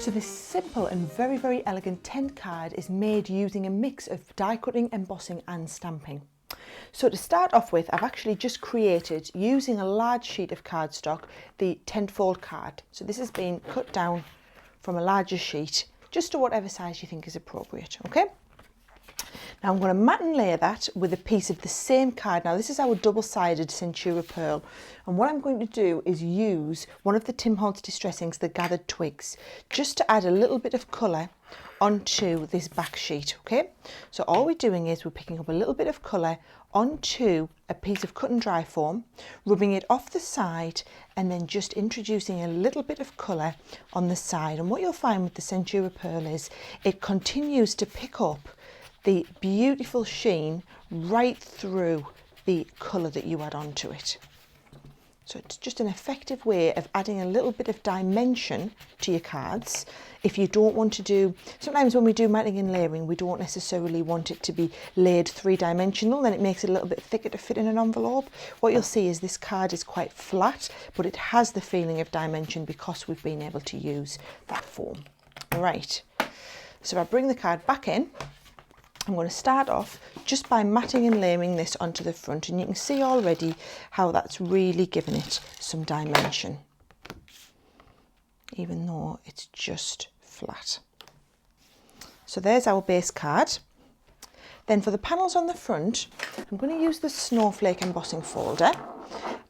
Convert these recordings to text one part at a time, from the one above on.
So this simple and very, very elegant tent card is made using a mix of die cutting, embossing and stamping. So to start off with, I've actually just created, using a large sheet of cardstock, the tent fold card. So this has been cut down from a larger sheet, just to whatever size you think is appropriate, okay? Now I'm going to mat and layer that with a piece of the same card. Now this is our double-sided Centura pearl, and what I'm going to do is use one of the Tim Holtz distressings, the gathered twigs, just to add a little bit of colour onto this back sheet, okay? So all we're doing is we're picking up a little bit of colour onto a piece of cut and dry foam, rubbing it off the side, and then just introducing a little bit of colour on the side. And what you'll find with the Centura pearl is it continues to pick up the beautiful sheen right through the colour that you add onto it. So it's just an effective way of adding a little bit of dimension to your cards. If you don't want to do, sometimes when we do matting and layering, we don't necessarily want it to be layered three-dimensional, then it makes it a little bit thicker to fit in an envelope. What you'll see is this card is quite flat, but it has the feeling of dimension because we've been able to use that foam. All right, so if I bring the card back in, I'm going to start off just by matting and layering this onto the front, and you can see already how that's really given it some dimension, even though it's just flat. So there's our base card. Then for the panels on the front, I'm going to use the Snowflake embossing folder,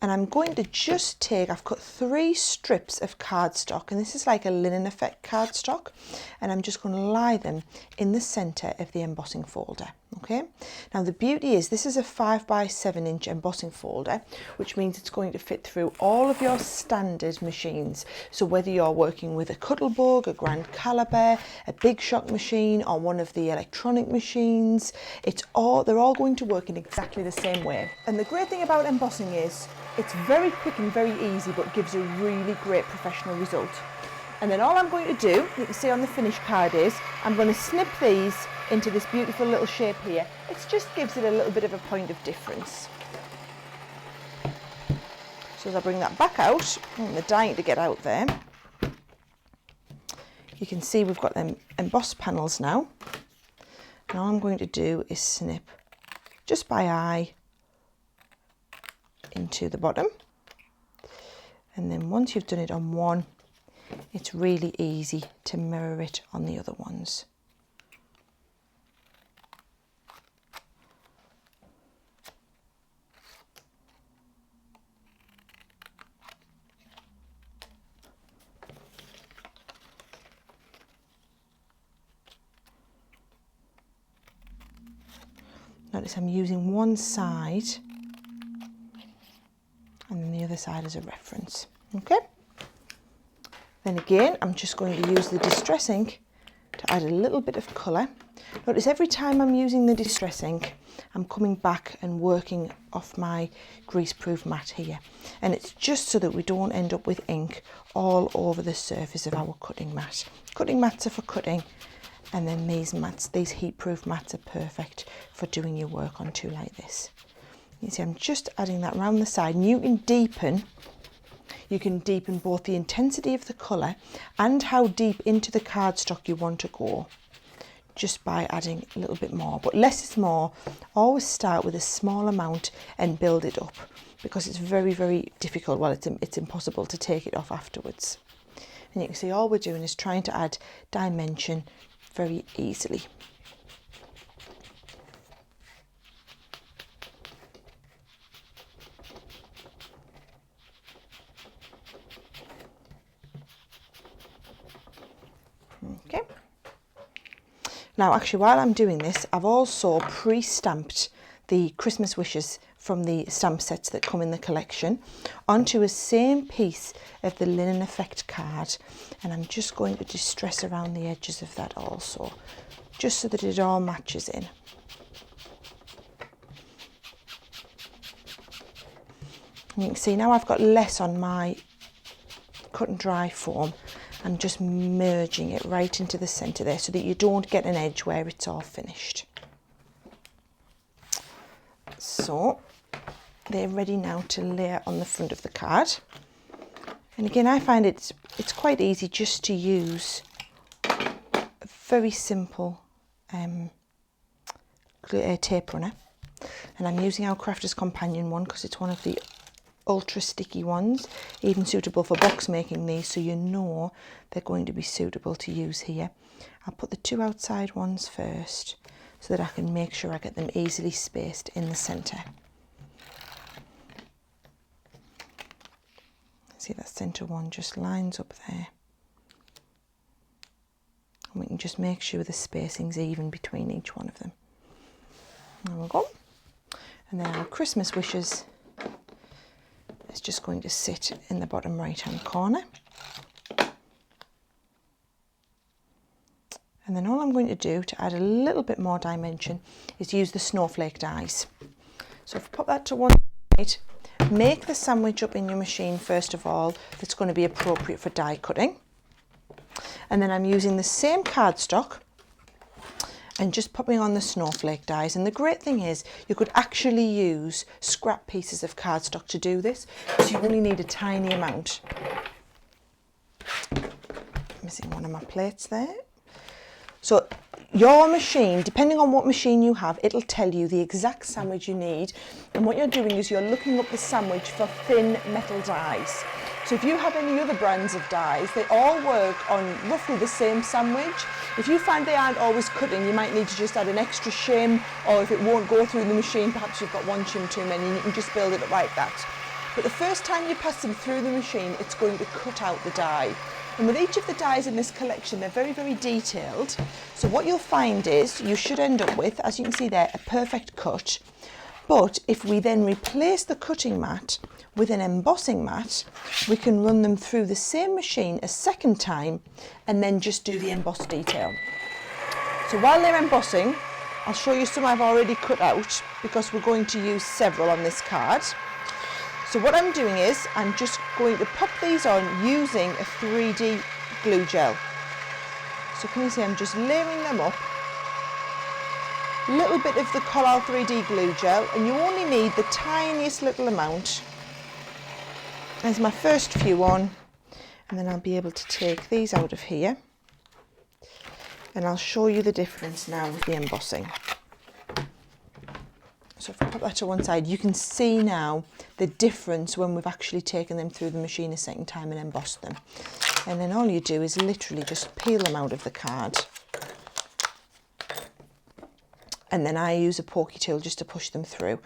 and I'm going to just take, I've cut 3 strips of cardstock, and this is like a linen effect cardstock, and I'm just going to lie them in the centre of the embossing folder. Okay, now the beauty is this is a 5 by 7 inch embossing folder, which means it's going to fit through all of your standard machines. So whether you're working with a Cuttlebug, a Grand Caliber, a Big Shock machine, or one of the electronic machines, they're all going to work in exactly the same way. And the great thing about embossing is it's very quick and very easy, but gives a really great professional result. And then all I'm going to do, you can see on the finished card, is I'm going to snip these into this beautiful little shape here. It just gives it a little bit of a point of difference. So as I bring that back out, and they're dying to get out there, you can see we've got them embossed panels now. And all I'm going to do is snip just by eye into the bottom. And then once you've done it on one, it's really easy to mirror it on the other ones. Notice I'm using one side and then the other side as a reference. Okay. Then again, I'm just going to use the distress ink to add a little bit of colour. Notice every time I'm using the distress ink, I'm coming back and working off my greaseproof mat here. And it's just so that we don't end up with ink all over the surface of our cutting mat. Cutting mats are for cutting, and then these mats, these heat-proof mats, are perfect for doing your work on too like this. You see I'm just adding that around the side, and you can deepen both the intensity of the colour and how deep into the cardstock you want to go, just by adding a little bit more. But less is more. Always start with a small amount and build it up, because it's very, very difficult, well, it's impossible to take it off afterwards. And you can see all we're doing is trying to add dimension very easily. Okay. Now actually, while I'm doing this, I've also pre-stamped the Christmas wishes from the stamp sets that come in the collection onto a same piece of the linen effect card, and I'm just going to distress around the edges of that also, just so that it all matches in. And you can see now I've got less on my cut and dry foam. I'm just merging it right into the centre there so that you don't get an edge where it's all finished. So they're ready now to layer on the front of the card. And again, I find it's quite easy just to use very simple tape runner, and I'm using our Crafter's Companion one because it's one of the ultra sticky ones, even suitable for box making these, so you know they're going to be suitable to use here. I'll put the 2 outside ones first so that I can make sure I get them easily spaced in the centre. See, that centre one just lines up there. And we can just make sure the spacing's even between each one of them. There we go. And then our Christmas wishes is just going to sit in the bottom right hand corner. And then all I'm going to do to add a little bit more dimension is use the Snowflake dies. So if I pop that to one side, make the sandwich up in your machine first of all that's going to be appropriate for die cutting. And then I'm using the same cardstock and just popping on the Snowflake dies. And the great thing is you could actually use scrap pieces of cardstock to do this, so you only need a tiny amount. Missing one of my plates there. So your machine, depending on what machine you have, it'll tell you the exact sandwich you need. And what you're doing is you're looking up the sandwich for thin metal dies. So if you have any other brands of dies, they all work on roughly the same sandwich. If you find they aren't always cutting, you might need to just add an extra shim, or if it won't go through the machine, perhaps you've got one shim too many and you can just build it up like that. But the first time you pass them through the machine, it's going to cut out the die. And with each of the dies in this collection, they're very, very detailed. So what you'll find is you should end up with, as you can see there, a perfect cut. But if we then replace the cutting mat with an embossing mat, we can run them through the same machine a second time and then just do the embossed detail. So while they're embossing, I'll show you some I've already cut out because we're going to use several on this card. So what I'm doing is I'm just going to pop these on using a 3D glue gel. So can you see I'm just layering them up. A little bit of the Collal 3D glue gel, and you only need the tiniest little amount. There's my first few on, and then I'll be able to take these out of here. And I'll show you the difference now with the embossing. So if I put that to one side, you can see now the difference when we've actually taken them through the machine a second time and embossed them. And then all you do is literally just peel them out of the card. And then I use a pokey tool just to push them through.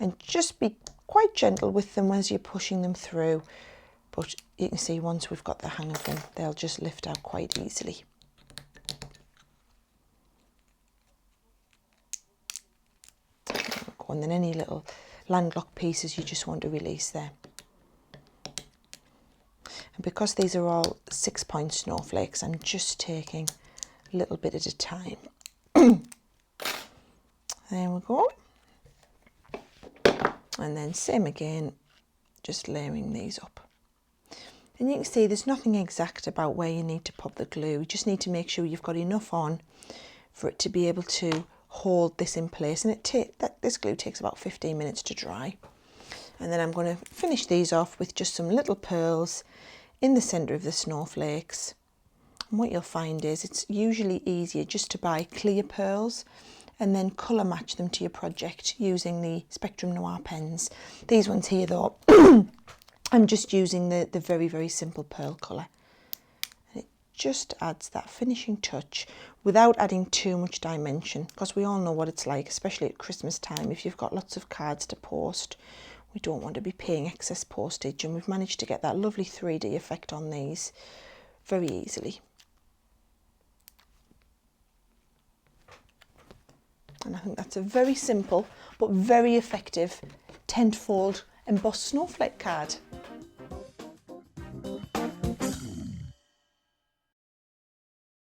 And just be quite gentle with them as you're pushing them through. But you can see once we've got the hang of them, they'll just lift out quite easily. And then any little landlocked pieces you just want to release there. And because these are all 6-point snowflakes, I'm just taking a little bit at a time. There we go. And then same again, just layering these up. And you can see there's nothing exact about where you need to pop the glue. You just need to make sure you've got enough on for it to be able to hold this in place, and this glue takes about 15 minutes to dry. And then I'm going to finish these off with just some little pearls in the centre of the snowflakes. And what you'll find is it's usually easier just to buy clear pearls and then colour match them to your project using the Spectrum Noir pens. These ones here though, I'm just using the very, very simple pearl colour. And it just adds that finishing touch without adding too much dimension, because we all know what it's like, especially at Christmas time. If you've got lots of cards to post, we don't want to be paying excess postage, and we've managed to get that lovely 3D effect on these very easily. And I think that's a very simple but very effective 10-fold embossed snowflake card.